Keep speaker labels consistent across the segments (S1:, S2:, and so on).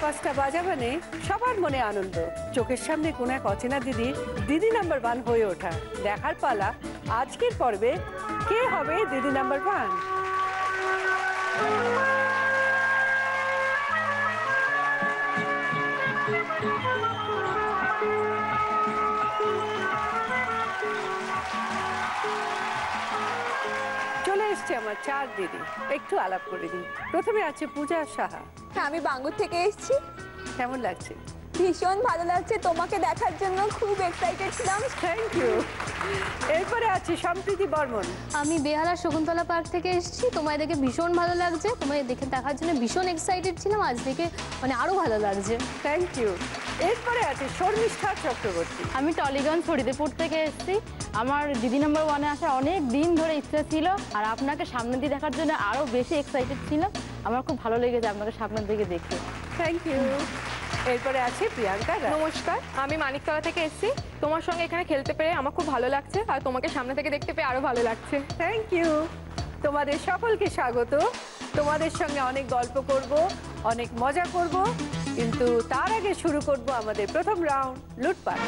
S1: 5টা বাজা মানে সবার মনে আনন্দ, চোখের সামনে কোন এক অচেনা দিদি নাম্বার 1 হয়ে ওঠা। দেখার পালা আজকের পর্বে কে হবে দিদি নাম্বার 1। চলে এসছে আমার 4 দিদি, একটু আলাপ করে দিই। প্রথমে আছে পূজা সাহা।
S2: হ্যাঁ, আমি বাঙ্গুর থেকে এসেছি।
S1: কেমন লাগছে?
S2: ভীষণ ভালো লাগছে, তোমাকে দেখার জন্য খুব এক্সাইটেড ছিলাম।
S1: Thank you. এরপরে আছে সম্প্রীতি বর্মন।
S3: আমি বেহালা শকুন্তলা পার্ক থেকে এসেছি, তোমায় দেখে ভীষণ ভালো লাগছে, তোমায় দেখে দেখার জন্য ভীষণ এক্সাইটেড ছিলাম, আজ দেখে মানে আরো ভালো লাগছে।
S1: Thank you. এরপরে আছে শর্মিষ্ঠা চক্রবর্তী।
S4: আমি টলিগঞ্জ ফরিদেপুর থেকে এসেছি। আমার দিদি নাম্বার 1-এ আসার অনেক দিন ধরে ইচ্ছা ছিল, আর আপনাকে সামনে দিয়ে দেখার জন্য আরো বেশি এক্সাইটেড ছিলাম। আমার খুব ভালো লেগেছে আপনাকে সামনের দিকে দেখে।
S1: Thank you. এরপরে আছে প্রিয়াঙ্কা রায়।
S5: নমস্কার, আমি মানিকতলা থেকে এসেছি। তোমার সঙ্গে এখানে খেলতে পেরে আমার খুব ভালো লাগছে, আর তোমাকে সামনে থেকে দেখতে পেয়ে আরো ভালো লাগছে।
S1: Thank you. তোমাদের সকলকে স্বাগত। তোমাদের সঙ্গে অনেক গল্প করব, অনেক মজা করব, কিন্তু তার আগে শুরু করব আমাদের প্রথম রাউন্ড, লুটপাট।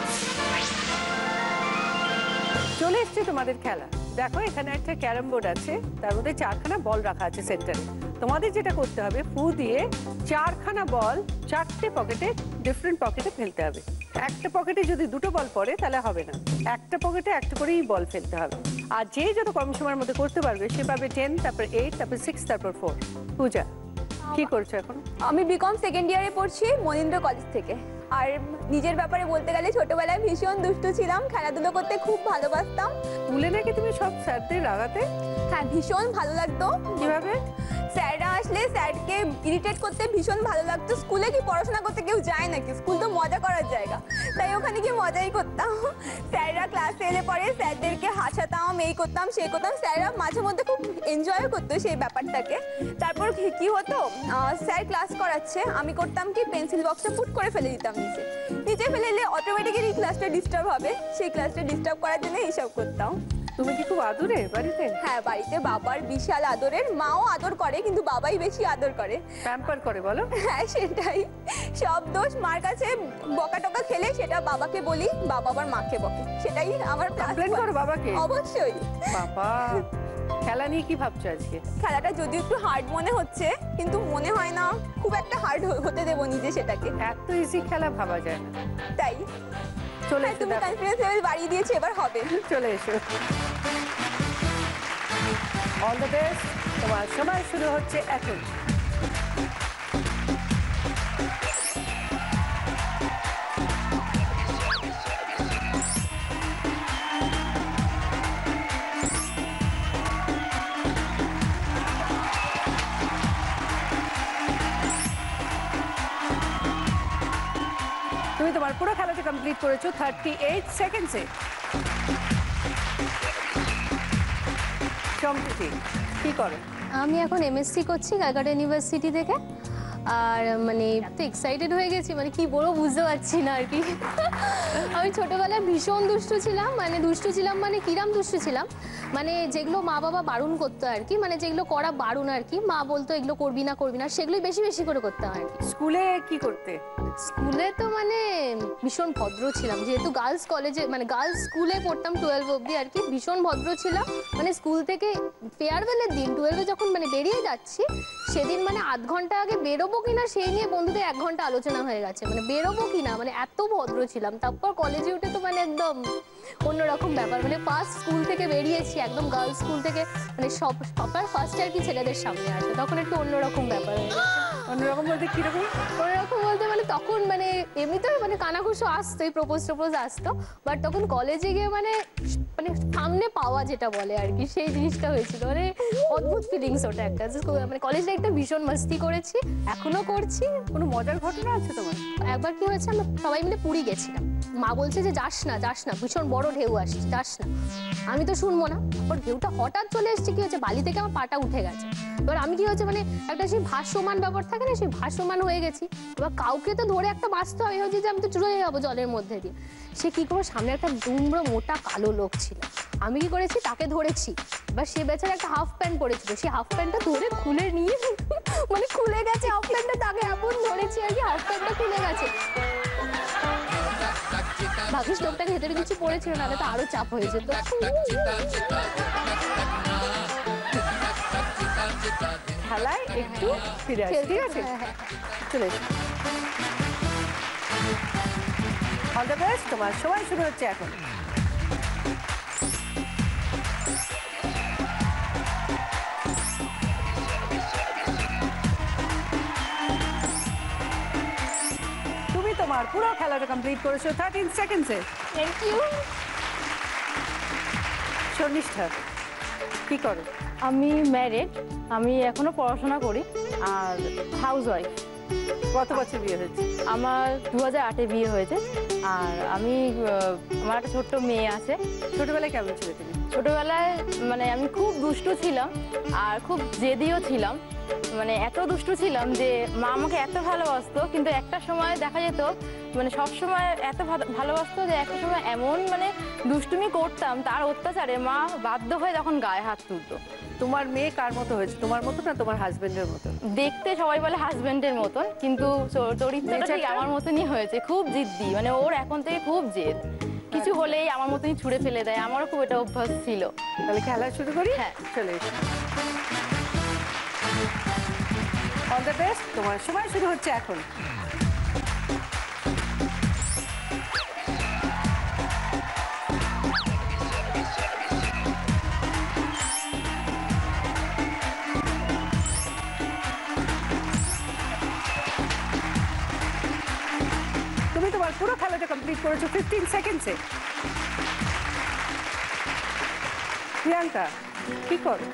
S1: চলে এসছে তোমাদের খেলা। দেখো এখানে একটা ক্যারাম বোর্ড আছে, তার মধ্যে 4খানা বল রাখা আছে সেন্টারে। তোমাদের যেটা করতে হবে, ফু দিয়ে 4খানা বল 4টে পকেটে, ডিফারেন্ট পকেটে ফেলতে হবে। একটা পকেটে যদি 2টো বল পড়ে তাহলে হবে না, একটা পকেটে একটা করেই বল ফেলতে হবে। আর যে যত কম সময়ের মধ্যে করতে পারবে সে পাবে 10, তারপর 8, তারপর 6, তারপর 4। পূজা, কি করছো এখন?
S2: আমি বিকম সেকেন্ড ইয়ারে পড়ছি মনীন্দ্র কলেজ থেকে। আর নিজের ব্যাপারে বলতে গেলে ছোটবেলায় ভীষণ দুষ্টু ছিলাম, খেলাধুলো করতে খুব ভালোবাসতাম।
S1: স্কুলে নাকি তুমি সব স্যারদের রাগাতে?
S2: হ্যাঁ, ভীষণ ভালো লাগতো।
S1: কিভাবে?
S2: স্যাররা আসলে স্যারকে ইরিটেট করতে ভীষণ ভালো লাগতো। স্কুলে কি পড়াশোনা করতে কেউ যায় নাকি? স্কুল তো মজা করার জায়গা, তাই ওখানে গিয়ে মজাই করতাম। স্যাররা ক্লাসে এলে পরে স্যারদেরকে হাসাতাম, এই করতাম সেই করতাম। স্যাররা মাঝে মধ্যে খুব এনজয় করতো সেই ব্যাপারটাকে। তারপর কি হতো, স্যার ক্লাস করাচ্ছে, আমি করতাম কি পেন্সিল বক্সটা ফুট করে ফেলে দিতাম নিচে। নিচে ফেলে দিলে অটোমেটিক্যালি ক্লাসটা ডিস্টার্ব হবে, সেই ক্লাসটা ডিস্টার্ব করার জন্য এইসব করতাম।
S1: তুমি কি খুব আদরে বাড়িতে?
S2: হ্যাঁ, বাড়িতে বাবার বিশাল আদরের, মাও আদর করে কিন্তু বাবাই বেশি আদর করে।
S1: প্যাম্পার করে বলো?
S2: হ্যাঁ, সেটাই। সব দোষ মার কাছে বকা টকা খেলে সেটা বাবাকে বলি, বাবা আবার মাকে বকে, সেটাই আমার
S1: কমপ্লেন করো বাবাকে?
S2: অবশ্যই।
S1: বাবা, খেলা নিয়ে কি ভাবছো আজকে?
S2: খেলাটা যদিও একটু হার্ড মনে হচ্ছে, কিন্তু মনে হয় না খুব একটা হার্ড হতে দেবো নিজে সেটাকে।
S1: এত ইজি খেলা ভাবা যায় না।
S2: তাই
S1: চলে
S2: তুমি কনফিডেন্স লেভেল বাড়িয়ে দিয়েছো, এবার হবে।
S1: চলে এসো। All the best. তোমার সময় শুরু হচ্ছে এখন। তুমি তোমার পুরো খেলাটা কমপ্লিট করেছো 38 সেকেন্ডসে। সম্প্রীতি, কি করো?
S3: আমি এখন এমএসসি করছি ক্যালকাটা ইউনিভার্সিটি থেকে। আর মানে এত এক্সাইটেড হয়ে গেছি, মানে কি বলবো বুঝতে পারছি না আর কি। আমি ছোটবেলায় ভীষণ দুষ্টু ছিলাম, মানে কিরাম দুষ্টু ছিলাম, মানে যেগুলো মা বাবা বারণ করতো আর কি, মানে যেগুলো করা বারণ আর কি, মা বলতো এগুলো করবি না সেগুলোই বেশি বেশি করে করতাম আর কি।
S1: স্কুলে কি করতে?
S3: স্কুলে তো মানে ভীষণ ভদ্র ছিলাম, যেহেতু গার্লস কলেজে মানে গার্লস স্কুলে পড়তাম 12 অবধি আর কি। ভীষণ ভদ্র ছিলাম, মানে স্কুল থেকে ফেয়ারওয়েলের দিন 12-এ যখন মানে বেরিয়ে যাচ্ছি, সেদিন মানে আধ ঘন্টা আগে বেরোবো কিনা সেই নিয়ে বন্ধুদের 1 ঘন্টা আলোচনা হয়ে গেছে, মানে বেরোবো কিনা, মানে এত ভদ্র ছিলাম। তারপর কলেজে উঠে তো মানে একদম অন্যরকম ব্যাপার, মানে ফার্স্ট স্কুল থেকে বেরিয়েছি একদম গার্লস স্কুল থেকে, মানে সবার ফার্স্ট আর কি ছেলেদের সামনে আসে, তখন একটু অন্যরকম ব্যাপার হয়ে গেছে।
S1: অন্যরকম বলতে কিরকম?
S3: অন্যরকম বলতে মানে তখন মানে এমনিতে মানে কানাঘুষো আসতো, প্রপোজ আসতো, বাট তখন কলেজে গিয়ে মানে মানে সামনে পাওয়া যেটা বলে আর কি, সেই জিনিসটা হয়েছিল, মানে অদ্ভুত ফিলিংস ওটা একটা। মানে কলেজ লাইফটা ভীষণ মস্তি করেছি, এখনো করছি।
S1: কোনো মজার ঘটনা আছে তোমার?
S3: একবার কি হয়েছে, আমরা সবাই মিলে পুরী গেছিলাম, মা বলছে যে যাস না ভীষণ বড় ঢেউ আসছে, যাস না। আমি তো শুনবো না, ওর ঢেউটা হঠাৎ চলে এসছে, কি হচ্ছে বালি থেকে আমার পাটা উঠে গেছে। এবার আমি কি হচ্ছে মানে একটা সেই ভাসমান ব্যাপার থাকে না, সেই ভাসমান হয়ে গেছি। এবার কাউকে ওকে তো ধরে একটা বাঁচতে হবে, হচ্ছে যে আমি তো চলে যাবো জলের মধ্যে দিয়ে। সে কি করবো, সামনে একটা দুমড়ো মোটা কালো লোক ছিল, আমি কি করেছি তাকে ধরেছি। এবার সে বেচারা একটা হাফ প্যান্ট পরেছিল, সেই হাফ প্যান্টটা ধরে খুলে নিয়ে মানে খুলে গেছে হাফ প্যান্টটা, তাকে এমন ধরেছি আর কি হাফ প্যান্টটা খুলে গেছে। ভাগ্যিস লোকটাকে ভেতরে কিছু পড়েছিল, নাহলে তো আরো চাপ হয়ে যেত।
S1: খেলায় একটু ফিরে আসি, ঠিক আছে? চলে এসো। অল দ্য বেস্ট, তোমার সময় শুরু হচ্ছে এখন। তুমি তোমার পুরো খেলাটা কমপ্লিট করেছো 13 সেকেন্ডসে।
S3: Thank you.
S1: শর্মিষ্ঠা, কি করো?
S4: আমি ম্যারিড, আমি এখনো পড়াশোনা করি আর হাউস ওয়াইফ।
S1: কত বছর বিয়ে হয়েছে?
S4: আমার 2008-এ বিয়ে হয়েছে। আর আমি আমার একটা ছোট্ট মেয়ে আছে।
S1: ছোটবেলায় কেমন ছিল তুমি?
S4: ছোটবেলায় মানে আমি খুব দুষ্টু ছিলাম আর খুব জেদিও ছিলাম। মানে এত দুষ্টু ছিলাম যে মা আমাকে এত ভালোবাসতো, কিন্তু একটা সময় দেখা যেত মানে সব সময় এত ভালোবাসতো যে একটা সময় এমন মানে দুষ্টুমি করতাম, তার অত্যাচারে মা বাধ্য হয়ে তখন গায়ে হাত তুলতো।
S1: তোমার মেয়ে কার মতো হয়েছে, তোমার মতো না তোমার হাজবেন্ডের মতো?
S4: দেখতে সবাই বলে হাজবেন্ডের মতন, কিন্তু চরিত্রটা ঠিক আমার মতনই হয়েছে। খুব জিদ্দি, মানে ওর এখন থেকে খুব জেদ, কিছু হলেই আমার মতনই ছুঁড়ে ফেলে দেয়। আমারও খুব এটা অভ্যাস ছিল।
S1: তাহলে খেলা শুরু করি?
S4: হ্যাঁ,
S1: চলে এসো। অল দ্য বেস্ট, তোমার সময় শুরু হচ্ছে এখন। তুমি তোমার পুরো খেলাটা কমপ্লিট করেছো 15 সেকেন্ডসে। প্রিয়াঙ্কা, কি করো?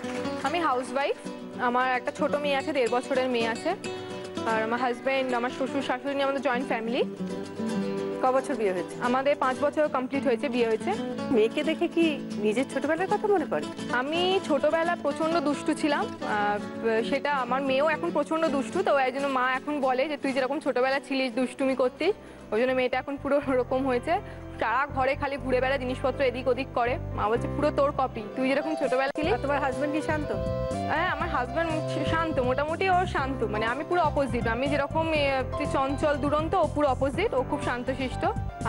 S5: আমি হাউস ওয়াইফ। আমার একটা ছোট মেয়ে আছে, 1.5 বছরের মেয়ে আছে। আর আমার হাজব্যান্ড, আমার শ্বশুর শাশুড়ি নিয়ে আমাদের জয়েন্ট ফ্যামিলি।
S1: ক বছর বিয়ে হয়েছে?
S5: আমাদের 5 বছর কমপ্লিট হয়েছে, বিয়ে হয়েছে।
S1: মেয়েকে দেখে কি নিজের ছোটবেলার কথা মনে পড়ে?
S5: আমি ছোটবেলা প্রচণ্ড দুষ্টু ছিলাম, সেটা আমার মেয়েও এখন প্রচণ্ড দুষ্টু। তো এই জন্য মা এখন বলে যে তুই যেরকম ছোটবেলা ছিলিস, দুষ্টুমি করতিস, ওই জন্য মেয়েটা এখন পুরো ওরকম হয়েছে। সারা ঘরে খালি ঘুরে বেড়া, জিনিসপত্র এদিক ওদিক করে। মা বলছে পুরো তোর কপি, তুই যেরকম ছোটবেলা ছিলি।
S1: আর তোমার হাজবেন্ড কি শান্ত?
S5: হ্যাঁ, আমার হাজব্যান্ড শান্ত, মোটামুটি ও শান্ত। মানে আমি পুরো অপোজিট, আমি যেরকম চঞ্চল দুরন্ত, ও পুরো অপোজিট, ও খুব শান্তশিষ্ট।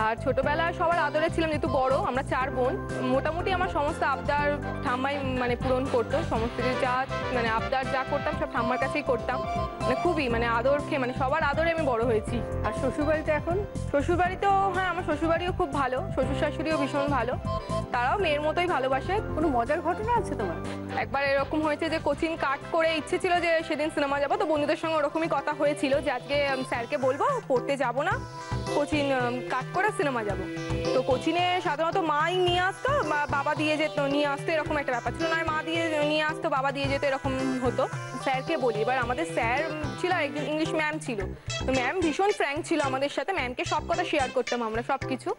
S5: আর ছোটবেলায় সবার আদরে ছিলাম, যেহেতু বড়, আমরা 4 বোন। মোটামুটি আমার সমস্ত আবদার ঠাম্মাই মানে পূরণ করতো। সমস্ত কিছু যা মানে আবদার যা করতাম সব ঠাম্মার কাছেই করতাম। মানে খুবই মানে আদর খেয়ে, মানে সবার আদরে আমি বড় হয়েছি।
S1: আর শ্বশুরবাড়িতে এখন?
S5: শ্বশুরবাড়িতেও হ্যাঁ, আমার শ্বশুরবাড়িও খুব ভালো, শ্বশুর শাশুড়িও ভীষণ ভালো, তারাও মেয়ের মতোই ভালোবাসে।
S1: কোনো মজার ঘটনা আছে তোমার?
S5: একবার এরকম হয়েছে যে কোচিং কাট করে ইচ্ছে ছিল যে সেদিন সিনেমা যাবো, তো বন্ধুদের সঙ্গে ওরকমই কথা হয়েছিল যে আজকে স্যারকে বলবো পড়তে যাব না, কোচিং কাট করে সিনেমা যাব। তো কোচিংয়ে সাধারণত মাই নিয়ে আসতো বা বাবা দিয়ে যেত, নিয়ে আসতো, এরকম একটা ব্যাপার ছিল। না মা দিয়ে নিয়ে আসতো, বাবা দিয়ে যেত, এরকম হতো। স্যারকে বলি, এবার আমাদের স্যার ছিল, একজন ইংলিশ ম্যাম ছিল। তো ম্যাম ভীষণ ফ্র্যাঙ্ক ছিল আমাদের সাথে, ম্যামকে সব কথা শেয়ার করতাম আমরা, সব কিছু।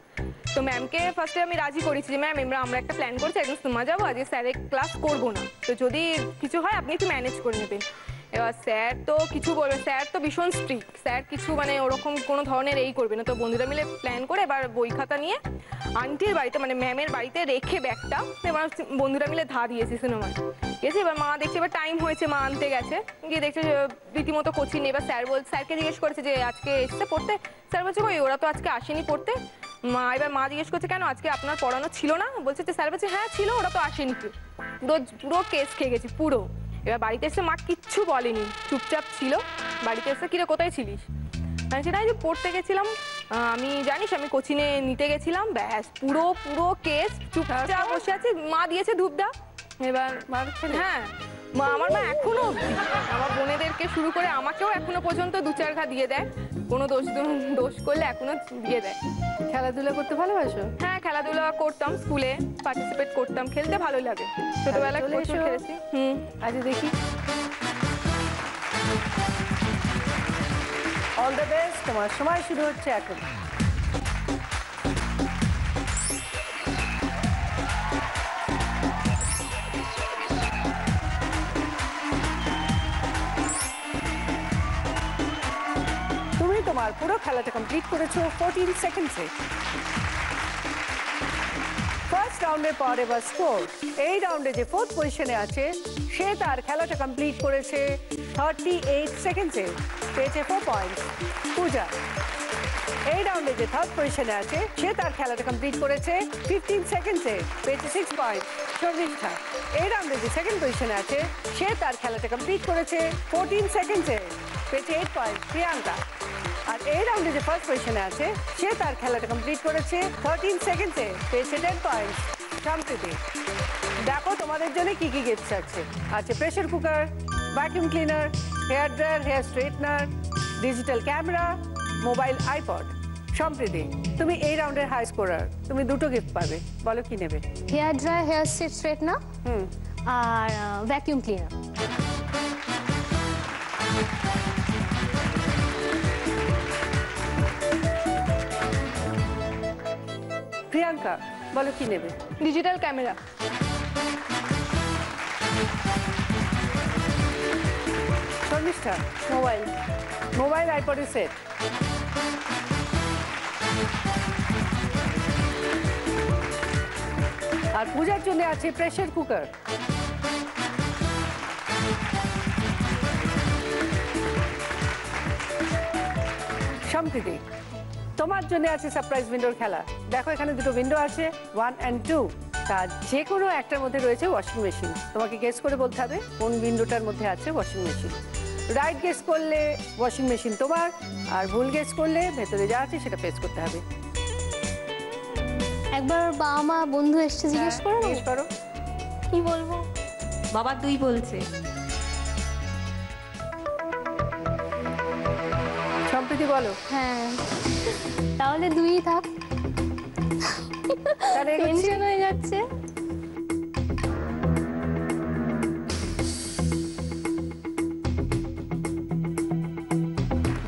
S5: তো ম্যামকে ফার্স্টে আমি রাজি করেছি যে ম্যাম আমরা একটা প্ল্যান করছি, একদিন সিনেমা যাবো, আজকে স্যারের ক্লাস করবো না, তো যদি কিছু হয় আপনি একটু ম্যানেজ করে নেবেন। এবার স্যার তো কিছু বলবে, স্যার তো ভীষণ স্ট্রিক্ট, স্যার কিছু মানে ওরকম কোনো ধরনের এই করবে না। তো বন্ধুরা মিলে প্ল্যান করে এবার বই খাতা নিয়ে আন্টির বাড়িতে মানে ম্যামের বাড়িতে রেখে ব্যাগটা এবার বন্ধুরা মিলে ধা দিয়েছি সিনেমায় গেছে। এবার মা দেখছে, এবার টাইম হয়েছে, মা আনতে গেছে, গিয়ে দেখছে রীতিমতো কোচিং নেই। এবার স্যারকে জিজ্ঞেস করেছে যে আজকে এসছে পড়তে? স্যার বলছে ওই ওরা তো আজকে আসেনি পড়তে। এবার মা জিজ্ঞেস করছে কেন, আজকে আপনার পড়ানো ছিল না? বলছে যে স্যার বলছে হ্যাঁ ছিল, ওরা তো আসেনি। পুরো কেস খেয়ে গেছি পুরো। এবার বাড়িতে এসে মা কিচ্ছু বলেনি, চুপচাপ ছিল। বাড়িতে এসে কিরে কোথায় ছিলিস? আমি সেটা যে পড়তে গেছিলাম, আমি জানিস আমি কোচিংয়ে নিতে গেছিলাম, ব্যাস পুরো কেস, চুপচাপ বসে আছি। মা দিয়েছে ধূপদা। এবার হ্যাঁ, আমার মা এখনো অবধি আমার বোনেদেরকে শুরু করে আমাকেও এখনো পর্যন্ত 2-4 ঘা দিয়ে দেয়, কোনো দোষ করলে এখনো দিয়ে দেয়।
S1: খেলাধুলা করতে ভালোবাসো?
S5: হ্যাঁ, খেলাধুলা করতাম, স্কুলে পার্টিসিপেট করতাম, খেলতে ভালো লাগে, ছোটবেলায় প্রচুর খেলেছি।
S1: আজ দেখি। অল দ্য বেস্ট, তোমার সময় শুরু হচ্ছে এখন। আর পুরো খেলাটা কমপ্লিট করেছো 14 সেকেন্ডসে। ফার্স্ট রাউন্ডের পর এবার স্কোর। এই রাউন্ডে যে ফোর্থ পজিশনে আছে সে তার খেলাটা কমপ্লিট করেছে 38 সেকেন্ডসে, পেয়েছে 4 পয়েন্টস। পূজা এই রাউন্ডে যে থার্ড পজিশনে আছে সে তার খেলাটা কমপ্লিট করেছে 15 সেকেন্ডসে, পেয়েছে 6 পয়েন্ট। শর্মিষ্ঠা এই রাউন্ডে যে সেকেন্ড পজিশনে আছে সে তার খেলাটা কমপ্লিট করেছে 14 সেকেন্ডসে, পেয়েছে 8 পয়েন্ট। প্রিয়াঙ্কা আর এই রাউন্ডে যে ফার্স্ট পজিশনে আছে সে তার খেলাটা কমপ্লিট করেছে 13 সেকেন্ডসে, পেয়েছে 10 পয়েন্ট। সম্প্রীতি দেখো তোমাদের জন্য কি কি গিফটস আছে। আছে pressure cooker, vacuum cleaner, hair dryer, hair straightener, digital camera, mobile iPod. Sampriti তুমি এই রাউন্ডের হাই স্কোরার, তুমি দুটো গিফট পাবে, বলো কি নেবে?
S3: হেয়ার ড্রায়ার, হেয়ার স্ট্রেটনার আর ভ্যাকুয়াম ক্লিনার।
S1: প্রিয়াঙ্কা বলো কি নেবে?
S5: Digital camera.
S1: Sharmishtha
S5: mobile.
S1: Mobile আইপডের সেট। আর পূজার জন্য আছে প্রেসার কুকার। সম্প্রীতি তোমার জন্য আছে সারপ্রাইজ উইন্ডোর খেলা। দেখো এখানে দুটো উইন্ডো আছে 1 and 2। তা যে কোনো একটার মধ্যে রয়েছে ওয়াশিং মেশিন। তোমাকে গেস করে বলতে হবে কোন উইন্ডোটার মধ্যে আছে ওয়াশিং মেশিন। রাইট গেস করলে ওয়াশিং মেশিন তোমার, আর ভুল গেস করলে ভেতরে যা আছে সেটা ফেস করতে হবে।
S3: একবার বাবা মা বন্ধু এসছে জিজ্ঞেস করো।
S1: জিজ্ঞেস করো
S3: কি বলবো?
S6: বাবা 2 বলছে।
S1: সম্প্রীতি বলো।
S3: হ্যাঁ তাহলে 2ই থাক,
S1: তাহলে এগোচ্ছি।
S3: টেনশন হয়ে যাচ্ছে।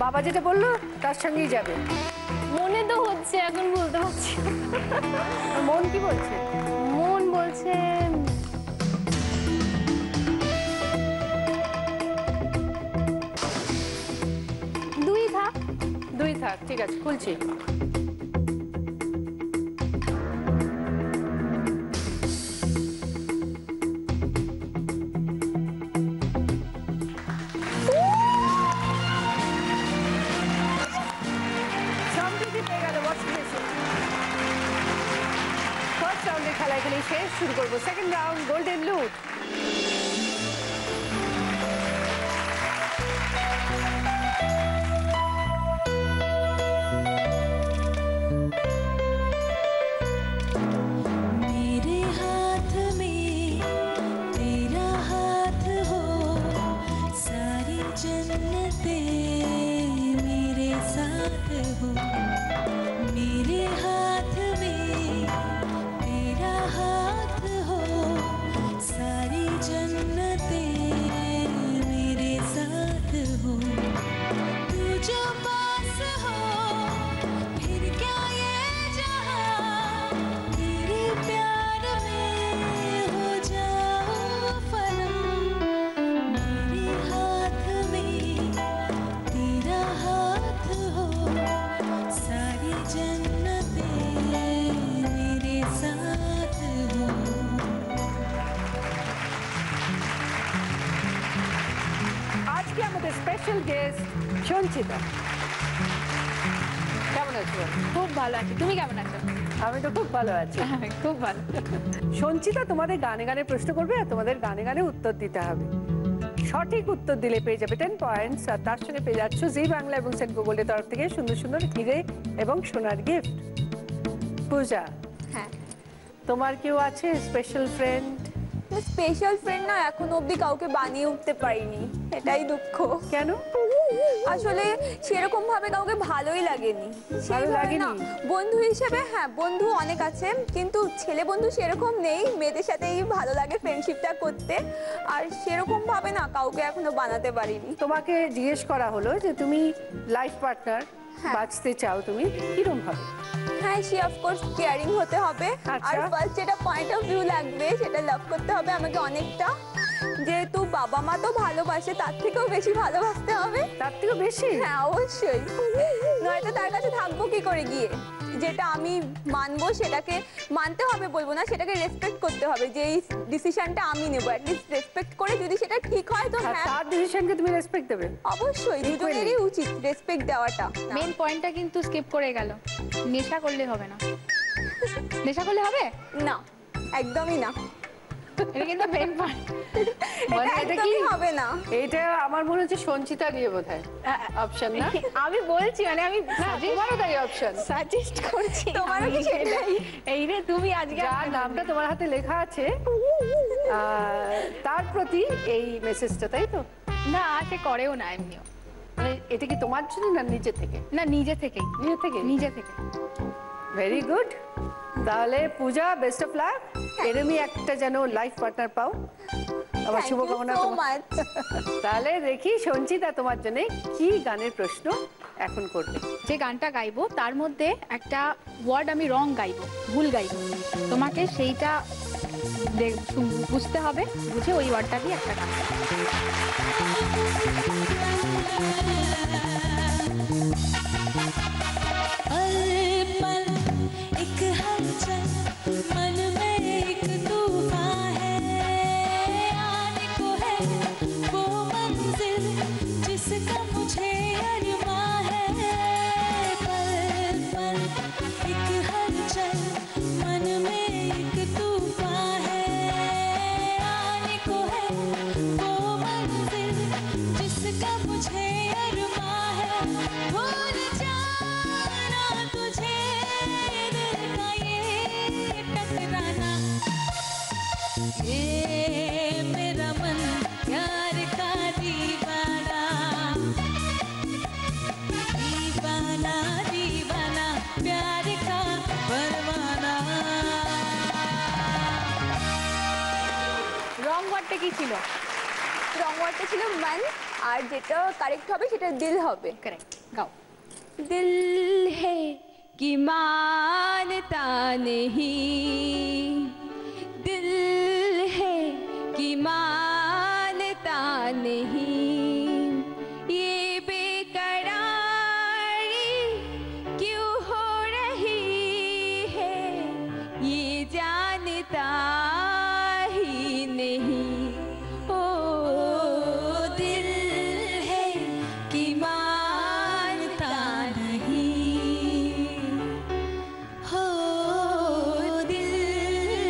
S1: বাবা যেটা বললো তার সঙ্গেই যাবে।
S3: মনে তো হচ্ছে, এখন বলতে পারছি না।
S1: আর মন কি বলছে?
S3: মন বলছে 2ই থাক।
S1: 2 থাক, ঠিক আছে খুলছি। সম্প্রীতি পেয়ে গেল ওয়াশিং মেশিন। ফার্স্ট রাউন্ডের খেলা এখানেই শেষ। শুরু করবো সেকেন্ড রাউন্ড, গোল্ডেন লুট।
S7: मेरे हाथ में तेरा हाथ हो, सारी जन्नतें मेरे साथ हो। मेरे हाथ में तेरा हाथ हो, सारी जन्नतें मेरे साथ हो। तू जो पास हो फिर क्या ये जहां, तेरे प्यार में हो जाऊं फलम। मेरे हाथ में तेरा हाथ हो, सारी जन्नतें मेरे साथ हो।
S1: আজকে আমাদের স্পেশাল গেস্ট সঞ্চিতা। কেমন আছো?
S5: খুব ভালো আছি, তুমি কেমন আছো?
S1: আমি তো খুব ভালো আছি।
S5: খুব ভালো।
S1: সঞ্চিতা তোমাদের গানে গানে প্রশ্ন করবে আর তোমাদের গানে গানে উত্তর দিতে হবে। সঠিক উত্তর দিলে পেয়ে যাবে 10 পয়েন্টস, আর তার সঙ্গে পেয়ে যাচ্ছ জি বাংলা এবং সেন্ট্রাল গোল্ডের তরফ থেকে সুন্দর সুন্দর হিরে এবং সোনার গিফট। পূজা
S2: হ্যাঁ
S1: তোমার কেউ আছে স্পেশাল ফ্রেন্ড?
S2: স্পেশাল ফ্রেন্ড না, এখন অবধি কাউকে বানিয়ে উঠতে পারিনি, এটাই দুঃখ।
S1: কেন?
S2: আসলে সেরকম ভাবে কাউকে ভালোই লাগেনি।
S1: ভালো
S2: সেইভাবে
S1: লাগেনি?
S2: না, বন্ধু হিসেবে হ্যাঁ বন্ধু অনেক আছে, কিন্তু ছেলে বন্ধু সেরকম নেই। মেয়েদের সাথেই ভালো লাগে ফ্রেন্ডশিপটা করতে, আর সেরকম ভাবে না কাউকে এখনো বানাতে পারিনি।
S1: তোমাকে জিজ্ঞেস করা হলো যে তুমি লাইফ পার্টনার
S2: হ্যাঁ।
S1: বাঁচতে চাও, তুমি কিরম ভাবে?
S2: হ্যাঁ সে অফকোর্স কেয়ারিং হতে হবে,
S1: আচ্ছা।
S2: আর ফার্স্ট যেটা পয়েন্ট অফ ভিউ লাগবে সেটা লাভ করতে হবে আমাকে অনেকটা। যেহেতু বাবা মা তো ভালোবাসে, তার থেকেও বেশি ভালোবাসতে হবে।
S1: তার থেকেও বেশি?
S2: হ্যাঁ অবশ্যই, নয়তো তার কাছে থাকবো কি করে গিয়ে। যেটা আমি মানবো সেটাকে মানতে হবে বলবো না, সেটাকে রেসপেক্ট করতে হবে, যে এই ডিসিশনটা আমি নেবো, অ্যাটলিস্ট রেসপেক্ট করে যদি সেটা ঠিক হয় তো
S1: আর
S2: হ্যাঁ
S1: তার ডিসিশনকে তুমি রেসপেক্ট দেবে?
S2: অবশ্যই, দুজনেরই উচিত রেসপেক্ট দেওয়াটা।
S8: মেন পয়েন্টটা কিন্তু স্কিপ করে গেল, নেশা করলে হবে না। নেশা করলে হবে
S2: না, একদমই না,
S8: এটা কিন্তু মেন পয়েন্ট।
S1: মানে এটা কি
S2: একদমই হবে না।
S1: এটা আমার মনে হচ্ছে সঞ্চিতা দিয়ে বোধহয় অপশন না?
S8: আমি বলছি মানে আমি
S1: না, তোমারও তাই অপশন।
S8: সাজেস্ট করছি
S2: তোমারও কি সেটাই?
S8: এই রে তুমি আজকে
S1: যার নামটা তোমার হাতে লেখা আছে তার প্রতি এই মেসেজটা, তাই তো?
S8: না সে করেও না এমনিও,
S1: মানে এটা কি তোমার জন্য না নিজে থেকে?
S8: না নিজে থেকেই,
S1: নিজে থেকে?
S8: নিজে থেকে।
S1: Very good. তাহলে পূজা, বেস্ট অফ লাক, এরমই একটা যেন লাইফ পার্টনার পাও। আমার
S2: Thank you
S1: শুভকামনা
S2: so
S1: তোমার।
S2: much.
S1: তাহলে দেখি সঞ্চিতা তোমার জন্য কি গানের প্রশ্ন এখন করবে।
S8: যে গানটা গাইবো তার মধ্যে একটা ওয়ার্ড আমি রং গাইবো, ভুল গাইবো, তোমাকে সেইটা বুঝতে হবে, বুঝে ওই ওয়ার্ডটা দিয়ে একটা গান গাইবো।
S7: पल पल एक हलचल, मन में एक तूफान है, आने को है वो मंजिल जिसका मुझे अरमां है। पल पल एक हलचल, मन में एक तूफान है, आने को है वो मंजिल जिसका मुझे अरमां है। भूल जाना तुझे दिल का ये टकराना, ये मेरा मन प्यार का दीवाना, दीवाना दीवाना प्यार का परवाना।
S8: রং ওয়ার্ডটা কি ছিল?
S2: রং ওয়ার্ডটা ছিল মান, আর যেটা কারেক্ট হবে সেটা দিল হবে।
S8: কারেক্ট, গাও।
S2: दिल है कि मानता नहीं, दिल है कि मानता नहीं, ये बेकरारी क्यों हो रही है, ये जानता ही नहीं। ओ दिल है कि मानता नहीं, हो दिल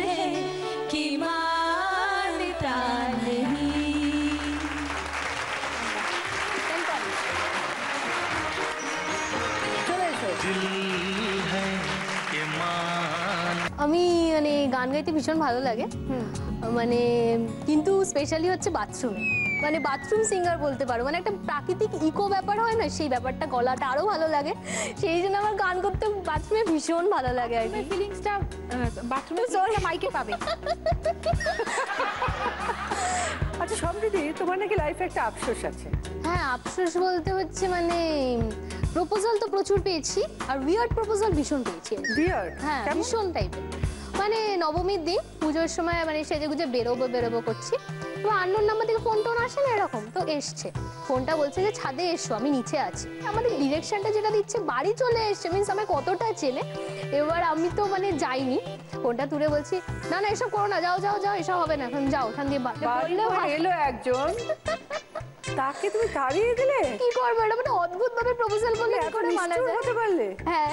S2: है कि मानता नहीं।
S1: চলে এসো।
S3: আমি মানে গান গাইতে ভীষণ ভালো লাগে, মানে কিন্তু স্পেশালি হচ্ছে বাথরুমে, মানে বাথরুম সিঙ্গার বলতে পারো, মানে একটা প্রাকৃতিক ইকো ব্যাপার হয় না, সেই ব্যাপারটা গলাটা আরো ভালো লাগে, সেই জন্য আমার গান করতে বাথরুমে ভীষণ ভালো লাগে আর কি।
S8: ফিলিংসটা বাথরুমে মাইকে পাবে।
S1: আচ্ছা সমৃদ্ধি, তোমার নাকি লাইফে একটা আফসোস আছে?
S3: হ্যাঁ, আফসোস বলতে হচ্ছে মানে প্রপোজাল তো প্রচুর পেয়েছি, আর উইয়ার্ড প্রপোজাল ভীষণ পেয়েছি আর কি।
S1: বিয়ার্ড?
S3: হ্যাঁ ভীষণ টাইপের, মানে নবমীর দিন পুজোর সময় মানে সেজে গুজে বেরোবো করছি, তো আননোন নাম্বার থেকে ফোন টোন আসে না এরকম, তো এসছে ফোনটা, বলছে যে ছাদে এসো আমি নিচে আছি। আমাদের ডিরেকশনটা যেটা দিচ্ছে বাড়ি চলে এসছে, মিনস আমার কতটা চেনে। এবার আমি তো মানে যাইনি, ফোনটা তুলে বলছি না না এসব করো না, যাও যাও যাও, এসব হবে না, এখন যাও ওখান দিয়ে বললেও
S1: এলো একজন, তাকে তুমি তাড়িয়ে দিলে?
S3: কি করবো, এটা মানে অদ্ভুত ভাবে প্রপোজাল করলে কি করে মানা
S1: নিষ্ঠুর
S3: যায়?
S1: হতে পারলে?
S3: হ্যাঁ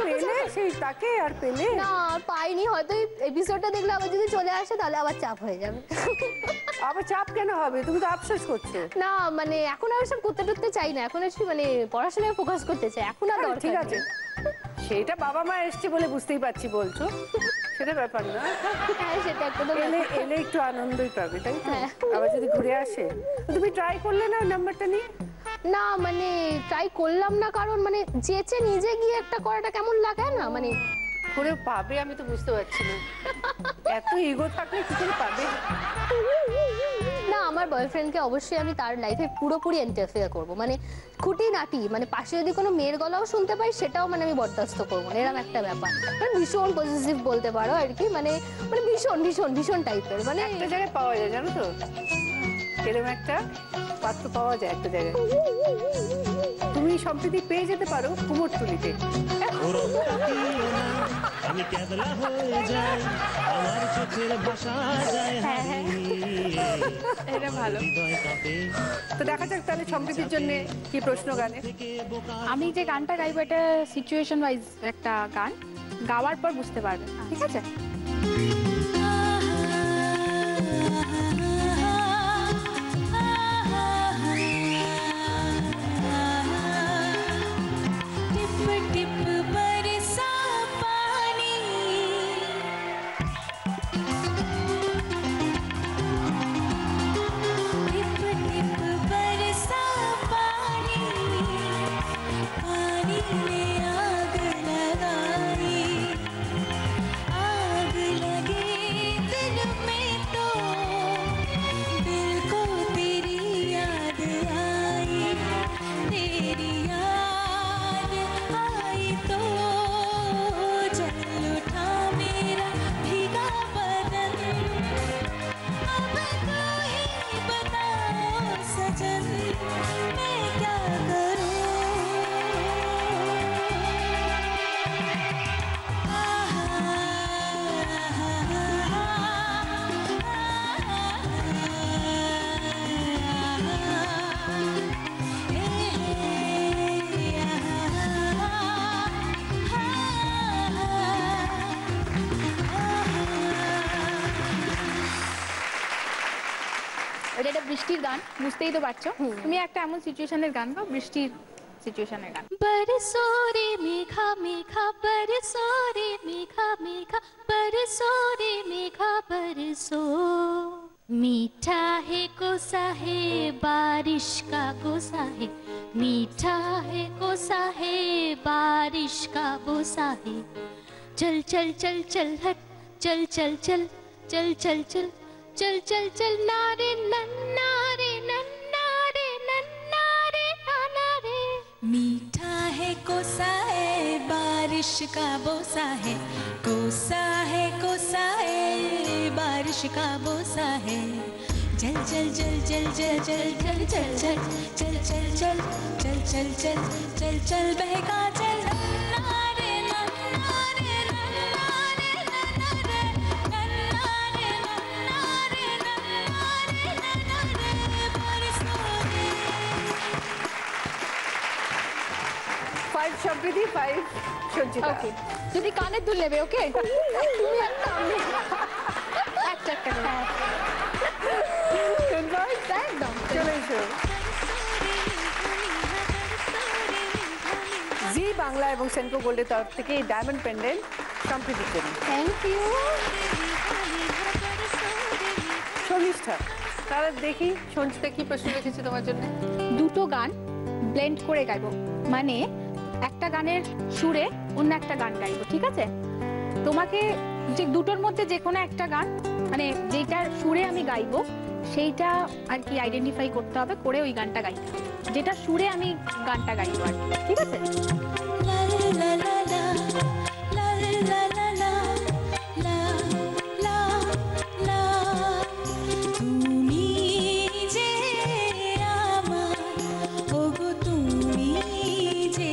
S1: পেলে সেই তাকে আর পেলে
S3: না পাইনি, হয়তো এপিসোডটা দেখলে আবার যদি চলে আসে তাহলে আবার চাপ হয়ে যাবে।
S1: আবার চাপ কেন হবে, তুমি তো আফসোস করছো।
S3: না মানে এখন আর সব করতে টরতে চাই না, এখন একটু মানে পড়াশোনায় ফোকাস করতে চাই, এখন আর দরকার
S1: ঠিক
S3: নেই।
S1: আছে, সেইটা বাবা মা এসছে বলে বুঝতেই পারছি বলছো, সেটা ব্যাপার না।
S3: হ্যাঁ সেটা একটা তো
S1: এলে
S3: ব্যাপার।
S1: এলে একটু আনন্দই পাবে, তাই তো?
S3: হ্যাঁ।
S1: আবার যদি ঘুরে আসে, তো তুমি ট্রাই করলে না নাম্বারটা নিয়ে?
S3: না মানে ট্রাই করলাম না, কারণ মানে যেচে নিজে গিয়ে একটা করাটা কেমন লাগে না, মানে
S1: করে পাবে আমি তো বুঝতে পারছি না, এত ইগো থাকলে কি করে পাবে?
S3: না আমার বয়ফ্রেন্ডকে অবশ্যই আমি তার লাইফে পুরোপুরি ইন্টারফেয়ার করবো, মানে খুঁটিনাটি, মানে পাশে যদি কোনো মেয়ের গলাও শুনতে পাই সেটাও মানে আমি বরদাস্ত করবো না, এরকম একটা ব্যাপার। মানে ভীষণ পজিটিভ বলতে পারো আর কি, মানে মানে ভীষণ ভীষণ ভীষণ টাইপের, মানে
S1: একটা জায়গায় পাওয়া যায় জানো তো, এরকম একটা পাত্র পাওয়া যায় একটা জায়গায়। তুমি সম্প্রতি পেয়ে যেতে পারো কুমোরটুলিতে।
S9: আমি কেবলা হয়ে যাই, আমার চোখের ভাষা যায় হারিয়ে,
S8: এটা ভালো।
S9: হৃদয় কাঁপে।
S1: তো দেখা যাক তাহলে সম্প্রীতির জন্য কি প্রশ্ন গানে।
S8: আমি যে গানটা গাইবো এটা সিচুয়েশন ওয়াইজ একটা গান, গাওয়ার পর বুঝতে পারবে, ঠিক আছে?
S7: टिप टिप बरसा पानी, टिप टिप बरसा पानी, पानी ने आग लगाई, आग लगे दिल में तो दिल को तेरी याद आई, तेरी याद आई तो जल उठा मेरा भीगा बदन, अब तू ही बताओ सजन मैं क्या करूं।
S8: এটা একটা বৃষ্টির গান, বুঝতেই তো পারছো। তুমি একটা এমন সিচুয়েশনের গান গাও, বৃষ্টির সিচুয়েশনের গান।
S7: बरसो रे मेघा मेघा बरसो रे मेघा मेघा बरसो रे मेघा बरसो, मीठा है कोसा है बारिश का बोसा है, मीठा है कोसा है बारिश का बोसा है, चल चल चल चल हट चल चल चल चल चल चल चल चल चल नारे नन्ना रे नन्ना रे नन्ना रे नाना रे, मीठा है कोसा है बारिश का बोसा है, कोसा है बारिश का बोसा है, चल चल चल चल चल चल चल चल चल चल चल चल चल चल चल चल चल बहका चल नन्ना रे नन्ना रे नन्ना रे नन्ना रे नन्ना रे नन्ना रे नन्ना रे नन्ना रे बरसो रे।
S1: 5 সম্প্রীতি, 5 সঞ্চিতা।
S8: ওকে, যদি কানের দুল নেবে, ওকে? তুমি একটা আমি একটা একটা করে। একদম
S1: চলে এসো। জি বাংলা এবং সেন্ট্রো গোল্ডের তরফ থেকে এই ডায়মন্ড পেন্ডেন্ট সম্প্রীতির জন্য।
S3: Thank you.
S1: শর্মিষ্ঠা, তাহলে দেখি সঞ্চিতা কি প্রশ্ন রেখেছে তোমার জন্য।
S8: দুটো গান ব্লেন্ড করে গাইবো, মানে একটা গানের সুরে অন্য একটা গান গাইবো, ঠিক আছে? তোমাকে যে দুটোর মধ্যে যে কোনো একটা গান, মানে যেটার সুরে আমি গাইবো সেইটা আর কি আইডেন্টিফাই করতে হবে, করে ওই গানটা গাইতে হবে, যেটা সুরে আমি গানটা গাইবো আর কি, ঠিক আছে?
S7: লা লা লা লা লা লা লা লা লা লা লা, তুমি যে আমার, ওগো তুমি যে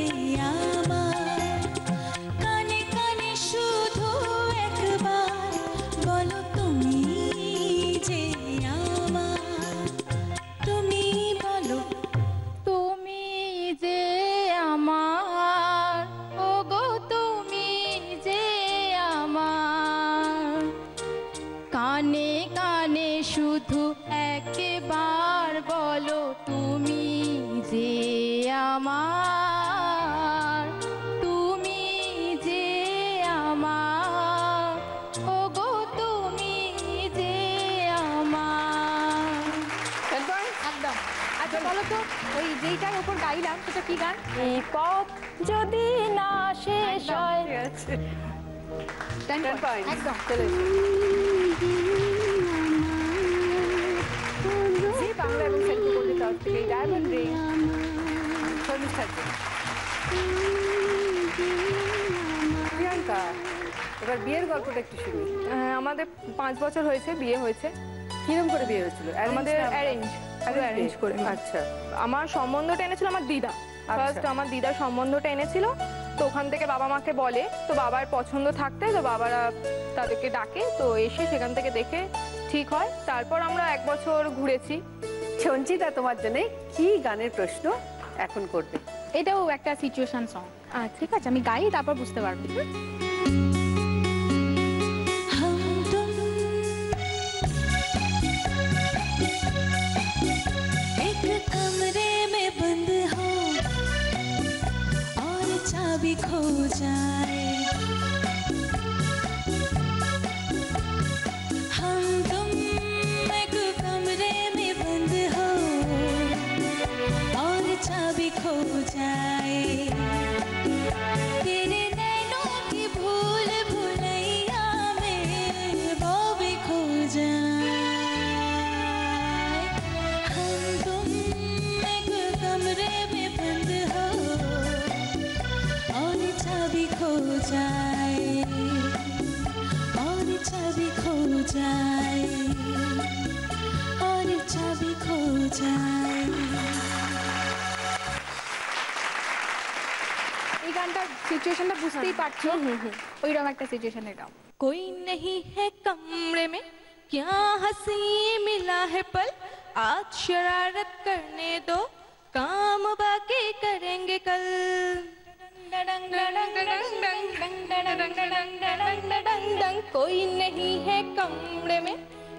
S7: আমার, কানে কানে শুধু একবার বলো তুমি যে আমার, তুমি বলো
S8: তুমি যে আমার, ওগো তুমি যে আমার, কানে কানে শুধু একবার বলো তুমি যে আমার, তুমি যে আমার, ওগো তুমি যে আমার।
S1: তারপর
S8: একদম। আচ্ছা বলো তো, ওই যেইটার উপর গাইলাম সেটা কি গান?
S4: এই পথ যদি না শেষ হয়।
S1: ঠিক আছে,
S8: 10
S1: 10 points।
S8: একদম।
S1: চলে এসো। বাংলা এবং সেন্ট্রাল গোল্ডের তরফ থেকে ডায়মন্ড রিং শর্মিষ্ঠার জন্য। প্রিয়াঙ্কা, এবার বিয়ের গল্পটা একটু শুনি।
S5: আমাদের 5 বছর হয়েছে, বিয়ে হয়েছে।
S1: কিরম করে বিয়ে হয়েছিল?
S5: আমাদের অ্যারেঞ্জ করে।
S1: আচ্ছা,
S5: আমার সম্বন্ধটা এনেছিল আমার দিদা। ফার্স্ট আমার দিদা সম্বন্ধটা এনেছিল, তো ওখান থেকে বাবা মাকে বলে, তো বাবার পছন্দ থাকতে তো বাবারা তাদেরকে ডাকে, তো এসে সেখান থেকে দেখে ঠিক হয়। তারপর আমরা 1 বছর ঘুরেছি।
S1: সঞ্চিতা, তোমার জন্য কি গানের প্রশ্ন এখন করবে?
S8: এটাও একটা সিচুয়েশন সং। ঠিক আছে, আমি গাই, তারপর বুঝতে পারবো।
S7: चाबी खो जाए, हम तुम एक कमरे में बंद हो और चाबी खो जाए, तेरे नैनों की भूल भुलैया में वो भी खो जाए, हम तुम एक कमरे में बंद हो और चाबी खो जाए, और चाबी खो जाए, और चाबी खो जाए।
S8: এই গানটার সিচুয়েশনটা বুঝতেই পারছো। ওইরকম একটা সিচুয়েশনের গাও।
S7: कोई नहीं है कमरे में, क्या हंसी मिला है पल, आज शरारत करने दो, काम बाकी करेंगे कल। कोई नहीं है कमरे में,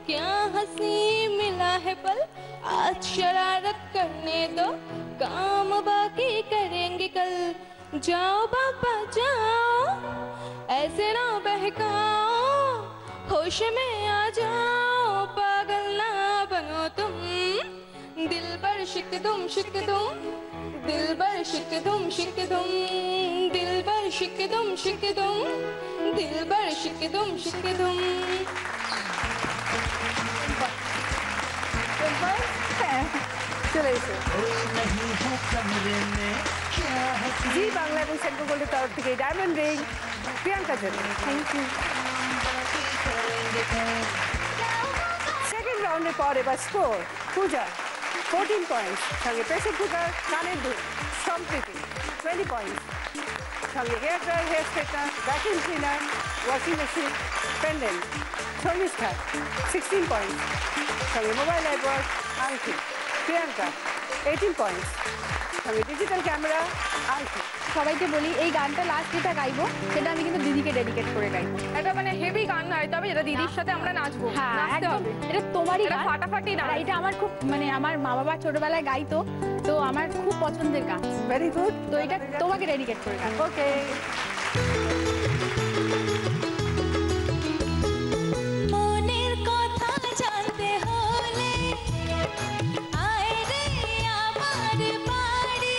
S7: क्या हंसी मिला है पल, आज शरारत करने दो, काम बाकी करेंगे कल। जाओ बाबा जाओ, ऐसे ना बहकाओ, होश में आ जाओ, पागल ना बनो तुम, दिल पर शिक तुम, दिल पर शिक तुम, दिल पर शिक तुम, दिल पर शिक तुम।
S1: চলে এসো। জি বাংলা এবং সেন্ট্রাল গোল্ডের তরফ থেকে ডায়মন্ড রিং প্রিয়াঙ্কার জন্য। Thank you. সেকেন্ড রাউন্ডের পর এবার স্কোর পূজা 14 পয়েন্টস, সঙ্গে প্রেসার কুকার, কানের দুল, সম্প্রীতি 20 পয়েন্টস, সঙ্গে hair dryer, hair straightener, vacuum cleaner, washing machine, pendant Sharmistha 16 points, সঙ্গে মোবাইল নেটওয়ার্ক, আংটি প্রিয়াঙ্কা 18 পয়েন্টস, সঙ্গে ডিজিটাল ক্যামেরা, আংটি।
S8: সবাইকে বলি এই গানটা লাস্ট যেটা গাইবো সেটা আমি কিন্তু দিদিকে ডেডিকেট করে গাইবো।
S5: এটা মানে হেভি গান গাইতে হবে, যেটা দিদির সাথে আমরা নাচবো।
S8: হ্যাঁ
S5: নাচতে
S8: একদম,
S5: হবে।
S8: এটা তোমারই
S5: এটা
S8: গান,
S5: ফাটাফাটি না।
S8: আর এটা আমার খুব মানে আমার মা বাবা ছোটবেলায় গাইতো, তো আমার খুব পছন্দের গান।
S1: Very good.
S8: তো এটা তোমাকে ডেডিকেট করে গাইবো।
S1: ওকে।
S7: মনের কথা জানতে হলে আয় রে আমার বাড়ি,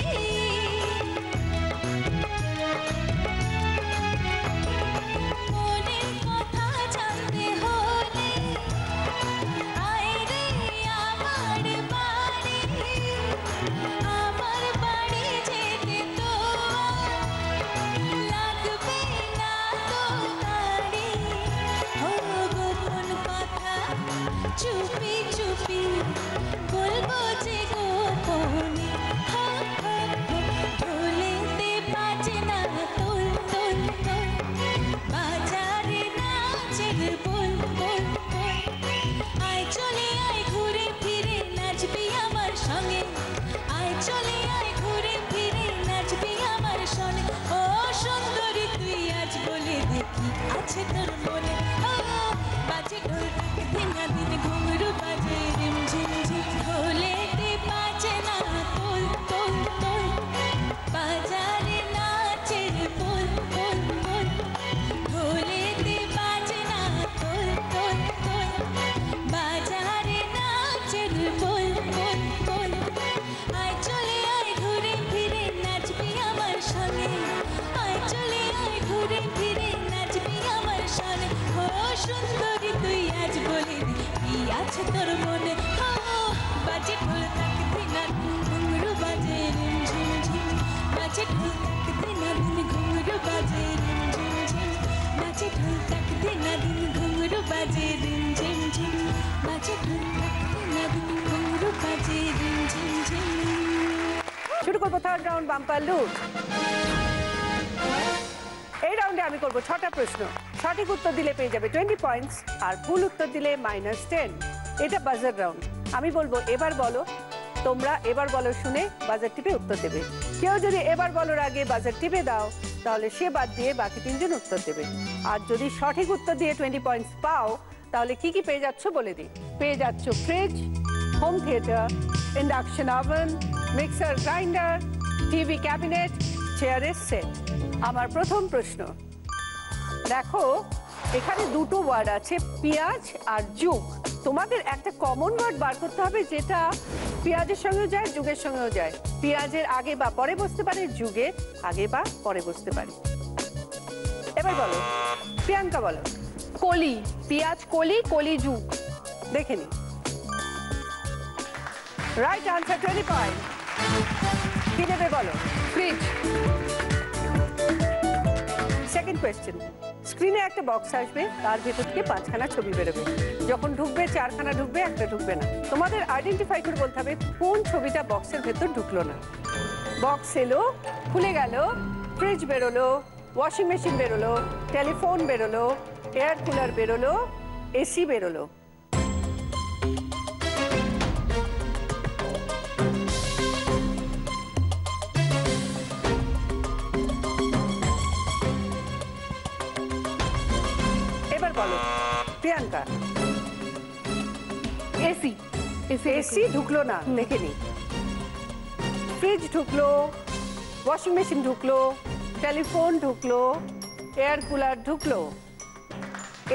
S7: মনের কথা জানতে হলে আয় রে আমার বাড়ি, আমার বাড়ি যেতে তো লাগবে না তো গাড়ি, ও গোপন কথা চুপি চুপি বলবো যে গোপনে, ঢোলেতে বাজে না তোল তোল তোল, বাজারে নাচের বল বল বল, আয় চলে আয় ঘুরে ফিরে নাচবি আমার সঙ্গে, আয় চলে আয় ঘুরে ফিরে নাচবি আমার সঙ্গে, ও সুন্দরী তুই আজ বলে দেখি আছে তোর মনে, ও বাজে ঢোল দিনা দিন ঘুঙরু বাজে রিম ঝিম ঝিম, ঢোলেতে বাজে না তোল তোল তোল, বাজারে নাচের বল বল বল, ঢোলেতে বাজে না তোল তোল তোল, বাজারে নাচের বল বল বল, আয় চলে আয় ঘুরে ফিরে নাচবি আমার সঙ্গে, আয় চলে আয় ঘুরে ফিরে নাচবি আমার সঙ্গে, ও সুন্দরী তুই আজ বলে দি কি আছে তোর মনে, ও नाचे ढोल तकते ना धुन घुंघरू बाजे रिम झिम झिम नाचे ढोल तकते ना धुन घुंघरू बाजे रिम झिम झिम नाचे ढोल तकते ना धुन घुंघरू बाजे रिम झिम झिम नाचे ढोल तकते ना धुन घुंघरू बाजे रिम झिम झिम।
S1: শুরু করবো থার্ড রাউন্ড বাম্পার লুট। এই রাউন্ডে আমি করবো 6টা প্রশ্ন, সঠিক উত্তর দিলে পেয়ে যাবে 20 পয়েন্টস আর ভুল উত্তর দিলে -10। এটা বাজার রাউন্ড। আমি বলবো এবার বলো, তোমরা এবার বলো শুনে বাজার টিপে উত্তর দেবে। কেউ যদি এবার বলার আগে বাজার টিপে দাও তাহলে সে বাদ দিয়ে বাকি 3 জন উত্তর দেবে। আর যদি সঠিক উত্তর দিয়ে 20 পয়েন্টস পাও তাহলে কি কি পেয়ে যাচ্ছ বলে দিই। পেয়ে যাচ্ছ fridge, home theatre, induction oven, mixer grinder, TV cabinet, চেয়ারের সেট। আমার প্রথম প্রশ্ন, দেখো এখানে দুটো ওয়ার্ড আছে, পেঁয়াজ আর যুগ। তোমাদের একটা কমন ওয়ার্ড বার করতে হবে যেটা পেঁয়াজের সঙ্গেও যায়, যুগের সঙ্গেও যায়। পেঁয়াজের আগে বা পরে বসতে পারে, যুগের আগে বা পরে বসতে পারে। এবার বলো, প্রিয়াঙ্কা বলো।
S5: কলি, পেঁয়াজ কলি, কলি যুগ।
S1: দেখে নি। Right answer 20 point. কি নেবে বলো?
S5: ফ্রিজ।
S1: সেকেন্ড কোয়েশ্চেন, স্ক্রিনে একটা বক্স আসবে, তার ভেতর থেকে 5খানা ছবি বেরোবে। যখন ঢুকবে 4খানা ঢুকবে, একটা ঢুকবে না। তোমাদের আইডেন্টিফাই করে বলতে হবে কোন ছবিটা বক্সের ভেতর ঢুকলো না। বক্স এলো, খুলে গেল, ফ্রিজ বেরোলো, ওয়াশিং মেশিন বেরোলো, টেলিফোন বেরোলো, এয়ার কুলার বেরোলো, এসি বেরোলো। এবার বলো প্রিয়াঙ্কা।
S5: এসি।
S1: এসি ঢুকলো না, দেখে নি। ফ্রিজ ঢুকলো, ওয়াশিং মেশিন ঢুকলো, টেলিফোন ঢুকলো, এয়ার কুলার ঢুকলো,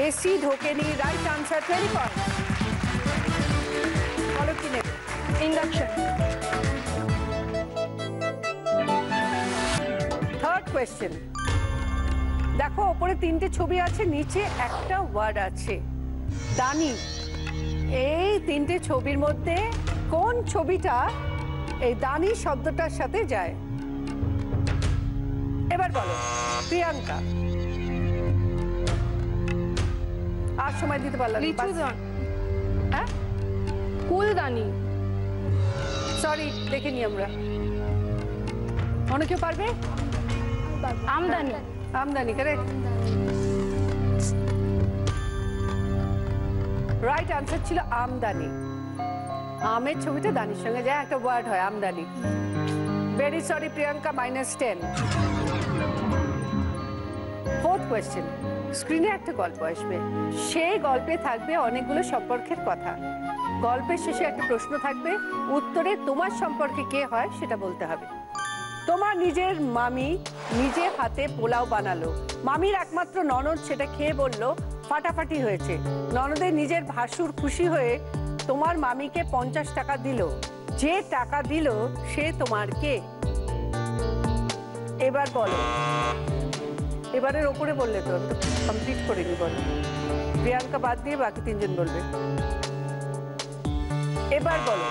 S1: এসি ঢোকেনি। Right answer 20 point. বলো কি নেবে?
S5: ইন্ডাকশন।
S1: থার্ড কোয়েশ্চেন, দেখো ওপরে 3টে ছবি আছে, নিচে একটা ওয়ার্ড আছে, দানি। এই 3টে ছবির মধ্যে কোন ছবিটা এই দানি শব্দটার সাথে যায়? এবার বলো প্রিয়াঙ্কা। আর সময় দিতে পারলাম না।
S5: লিচুদান।
S1: হ্যাঁ,
S5: কুলদানি।
S1: সরি, দেখে নি আমরা। অন্য কেউ পারবে?
S5: আমদানি।
S1: আমদানি, কারেক্ট। রাইট আনসার ছিল আমদানি। আমের ছবিটা দানির সঙ্গে যায়, একটা ওয়ার্ড হয় আমদানি। Very sorry Priyanka, -10। Fourth question, স্ক্রিনে একটা গল্প আসবে, সেই গল্পে থাকবে অনেকগুলো সম্পর্কের কথা। গল্পের শেষে একটা প্রশ্ন থাকবে, উত্তরে তোমার সম্পর্কে কে হয় সেটা বলতে হবে। তোমার নিজের মামি নিজে হাতে পোলাও বানালো, মামির একমাত্র ননদ সেটা খেয়ে বলল ফাটাফাটি হয়েছে। ননদের নিজের ভাসুর খুশি হয়ে তোমার মামিকে 50 টাকা দিল, যে টাকা দিল সে তোমার কে? এবার বলো। এবারের ওপরে বললে তো, আমি তো কমপ্লিট করিনি। বলো, প্রিয়াঙ্কা বাদ দিয়ে বাকি 3 জন বলবে। এবার বলো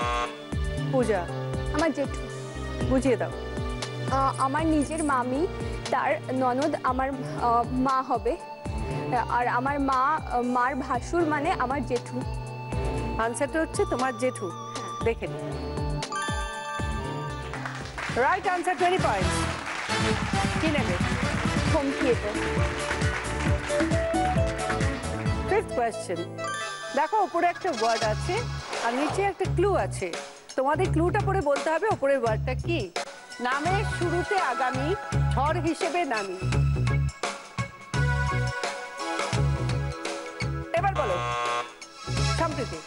S1: পূজা।
S2: আমার জেঠু।
S1: বুঝিয়ে দাও।
S2: আমার নিজের মামি, তার ননদ আমার মা হবে, আর আমার মার ভাসুর মানে আমার জেঠু।
S1: আনসারটা হচ্ছে তোমার জেঠু। দেখে নি। Right answer 20 point. কি নেবে?
S2: Home theatre.
S1: ফিফথ কোয়েশ্চেন, দেখো উপরে একটা ওয়ার্ড আছে আর নিচে একটা ক্লু আছে। তোমাদের ক্লুটা পড়ে বলতে হবে উপরের ওয়ার্ডটা কি। নামের শুরুতে আগামী, ঝড় হিসেবে নামি। এবার বলো সম্প্রীতি।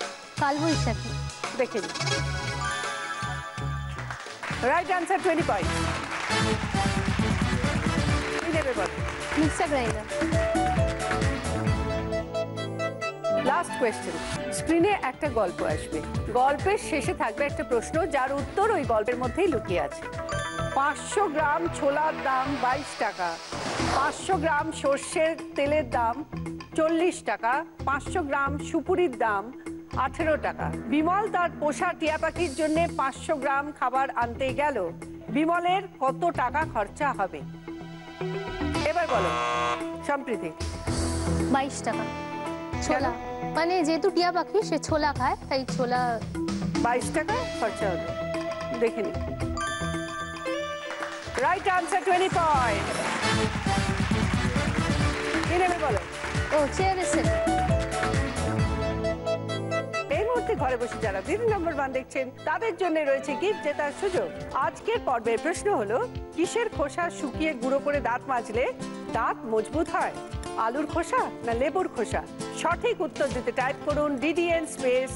S3: কালবৈশাখী।
S1: দেখে নি। Right answer 20 point. কি নেবে বলো?
S3: Mixer grinder.
S1: লাস্ট কোয়েশ্চেন, স্ক্রিনে একটা গল্প আসবে, গল্পের শেষে থাকবে একটা প্রশ্ন যার উত্তর ওই গল্পের মধ্যেই লুকিয়ে আছে। 500 গ্রাম ছোলার দাম 22 টাকা, 500 গ্রাম সর্ষের তেলের দাম 40 টাকা, 500 গ্রাম সুপুরির দাম 18 টাকা। বিমল তার পোষা টিয়া পাখির জন্য 500 গ্রাম খাবার আনতে গেল, বিমলের কত টাকা খরচা হবে? এবার বলো সম্প্রীতি।
S3: 22 টাকা। ছোলা, মানে যেহেতু টিয়া পাখি সে ছোলা খায়, তাই ছোলা।
S1: 22 টাকা খরচা হলো, দেখে নি। Right answer, 20 point. কি নেবে বলো?
S3: ও চেয়ারের সেট।
S1: এই মুহূর্তে ঘরে বসে যারা দিদি নাম্বার 1 দেখছেন তাদের জন্য রয়েছে গিফট জেতার সুযোগ। আজকের পর্বের প্রশ্ন হলো, কিসের খোসা শুকিয়ে গুঁড়ো করে দাঁত মাজলে দাঁত মজবুত হয়? আলুর খোসা না লেবুর খোসা? সঠিক উত্তর দিতে টাইপ করুন DDN স্পেস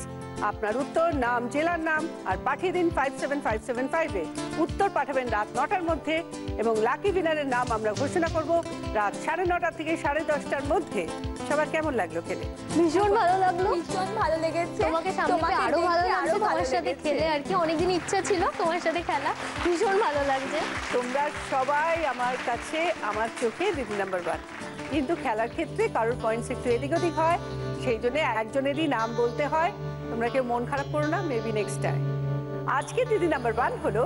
S1: আপনার উত্তর, নাম, জেলার নাম আর পাঠিয়ে দিন 57575-এ। উত্তর পাঠাবেন রাত 9টার মধ্যে এবং লাকি উইনারের নাম আমরা ঘোষণা করব রাত 9:30 থেকে 10:30টার মধ্যে। সবার কেমন লাগলো খেলে?
S3: ভীষণ ভালো লাগলো।
S2: ভীষণ ভালো লেগেছে।
S3: তোমাকে সামনে পেয়ে আরো
S2: দেখতে
S3: ভালো লাগছে,
S2: আরো
S3: তোমার
S2: ভালো
S3: সাথে
S2: লেগেছে।
S3: খেলে আর কি অনেকদিন ইচ্ছা ছিল তোমার সাথে খেলা, ভীষণ ভালো লাগছে।
S1: তোমরা সবাই আমার কাছে আমার চোখে দিদি নাম্বার 1, কিন্তু খেলার ক্ষেত্রে কারোর পয়েন্টস একটু এদিক ওদিক হয়, সেই জন্য একজনেরই নাম বলতে হয়। তোমরা কেউ মন খারাপ করো না, মেবি নেক্সট টাইম। আজকে দিদি নাম্বার 1 হলো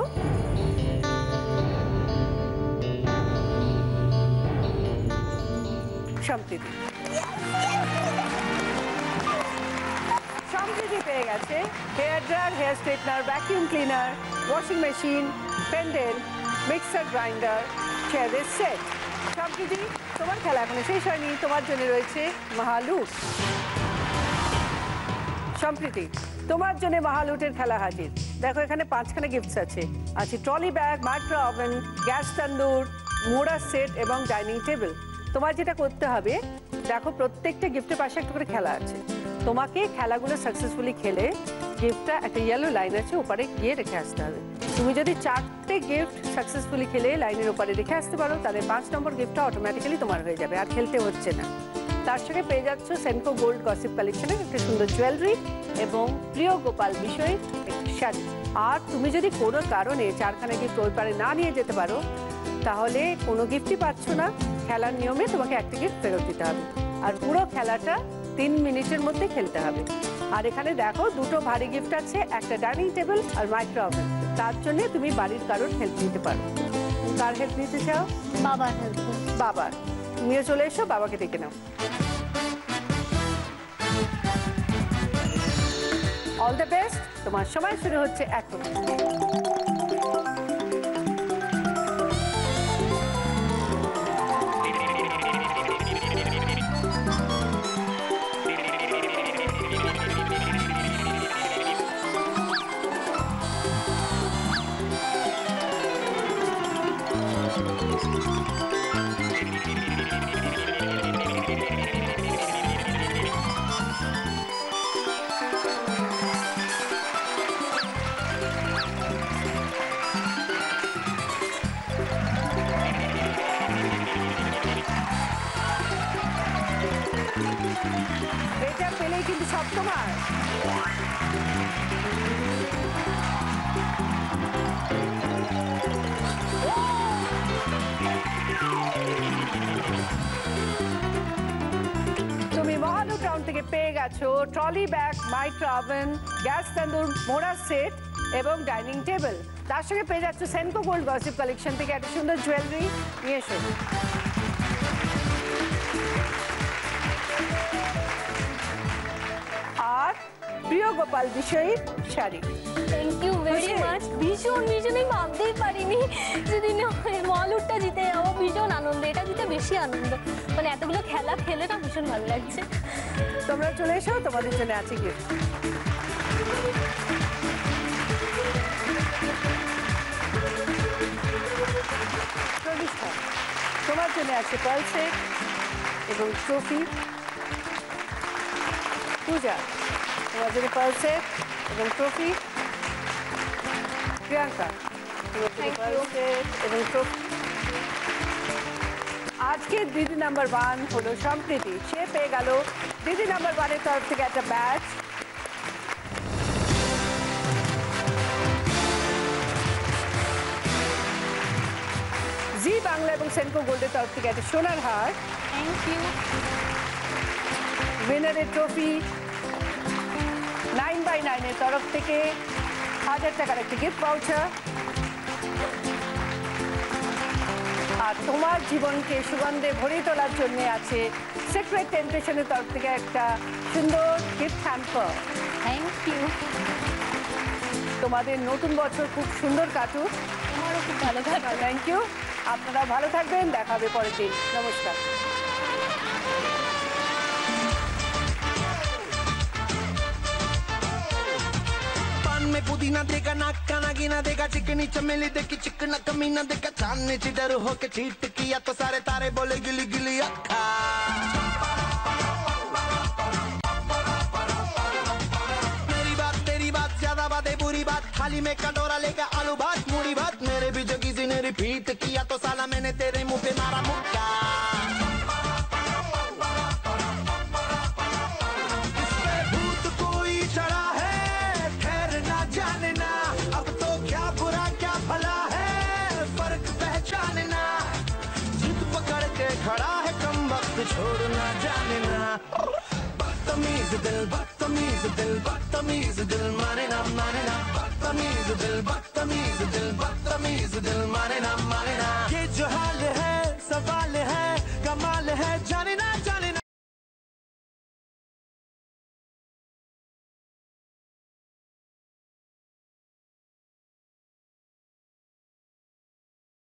S1: সম্প্রীতি। সম্প্রীতি পেয়ে গেছে hair dryer, hair straightener, vacuum cleaner, washing machine, পেন্ডেল, মিক্সার গ্রাইন্ডার, চেয়ারের সেট। সম্প্রীতি, তোমার খেলা এখনো শেষ হয়নি, তোমার জন্য রয়েছে মহালুট। সম্প্রীতি, তোমার জন্য মহালুটের খেলা হাজির। দেখো এখানে 5খানা গিফটস আছে। আছে trolley bag, micro oven, gas tandoor, মোড়া সেট এবং ডাইনিং টেবিল। তোমার যেটা করতে হবে, দেখো প্রত্যেকটা গিফটের পাশে একটা করে খেলা আছে। তোমাকে খেলাগুলো সাকসেসফুলি খেলে গিফটটা একটা ইয়েলো লাইন আছে, ওপারে গিয়ে রেখে আসতে হবে। তুমি যদি 4টে গিফট সাকসেসফুলি খেলে লাইনের ওপারে রেখে আসতে পারো, তাহলে 5 নম্বর গিফটটা অটোমেটিক্যালি তোমার হয়ে যাবে, আর খেলতে হচ্ছে না। তার সঙ্গে পেয়ে যাচ্ছ সেনকো গোল্ড গসিপ কালেকশনের একটা সুন্দর জুয়েলারি এবং প্রিয় গোপাল বিষয়ে একটি শাড়ি। আর তুমি যদি কোনো কারণে 4খানা গিফট ওই পারে না নিয়ে যেতে পারো, তাহলে কোনো গিফটই পাচ্ছ না। খেলার নিয়মে তোমাকে একটা গিফট ফেরত দিতে হবে, আর পুরো খেলাটা 3 মিনিটের মধ্যে খেলতে হবে। আর এখানে দেখো 2টো ভারী গিফট আছে, একটা ডাইনিং টেবিল আর মাইক্রো ওভেন। তার জন্য তুমি বাড়ির কারোর হেল্প নিতে পারো। কার হেল্প নিতে চাও?
S3: বাবার হেল্প।
S1: বাবার। তুমিও চলে এসো, বাবাকে ডেকে নাও। অল দ্য বেস্ট, তোমার সময় শুরু হচ্ছে এখন। এটা পেলেই কিন্তু সব তোমার। তুমি মহালুট রাউন্ড থেকে পেয়ে গেছো trolley bag, micro oven, gas tandoor, মোড়া সেট এবং ডাইনিং টেবিল। তার সঙ্গে পেয়ে যাচ্ছ সেনকো গোল্ড গসিপ কালেকশন থেকে একটা সুন্দর জুয়েলারি। নিয়ে এসো। আর Priya Gopal Bishayi sari.
S3: Thank you very much. ভীষণ আমি ভাবতেই পারিনি যেদিন মহালুটটা জিতে যাবো। ভীষণ আনন্দ, এটা জিতে বেশি আনন্দ। মানে এতগুলো খেলা খেলে না ভীষণ ভালো লাগছে।
S1: তোমরা চলে এসো, তোমাদের জন্য আছে গিফট। তোমার জন্য আছে পার্ল সেট এবং ট্রফি। পূজা, তোমার জন্য পার্ল সেট এবং ট্রফি। প্রিয়াঙ্কা, তোমার জন্য পার্ল সেট এবং ট্রফি। আজকে দিদি নাম্বার 1 হলো সম্প্রীতি। সে পেয়ে গেল দিদি নাম্বার 1-এর তরফ থেকে একটা ব্যাচ, জি বাংলা এবং সেনকো গোল্ডের তরফ থেকে একটা সোনার হার।
S3: Thank you.
S1: উইনারের ট্রফি, 9x9 এর তরফ থেকে 1000 টাকার একটি গিফট ভাউচার। আর তোমার জীবনকে সুগন্ধে ভরে তোলার জন্য আছে সিক্রেট টেম্পটেশনের তরফ থেকে একটা সুন্দর গিফট হ্যাম্পার।
S3: Thank you.
S1: তোমাদের নতুন বছর খুব সুন্দর কাটুক।
S3: তোমারও খুব ভালো থাকবে।
S1: Thank you. আপনারা ভালো থাকবেন, দেখা হবে পরের দিন। নমস্কার।
S10: में पुदीना देगा नाक का नागिना देगा चिकनी चमेली देखी चिकना कमीना देगा चांदनी चिडर होके चीट किया तो सारे तारे बोले गिली गिली अक्खा। मेरी बात तेरी बात ज्यादा बातें बुरी बात थाली में कटोरा लेकर आलू भात मूड़ी भात मेरे भी जो किसी ने रिपीट किया तो साला मैंने तेरे मुंह पे मारा मुक्का। खड़ा है कम वक्त छोड़ना जाने ना बदतमीज दिल बदतमीज दिल बदतमीज दिल माने ना बदतमीज दिल बदतमीज दिल बदतमीज दिल माने ना ये जो हाल है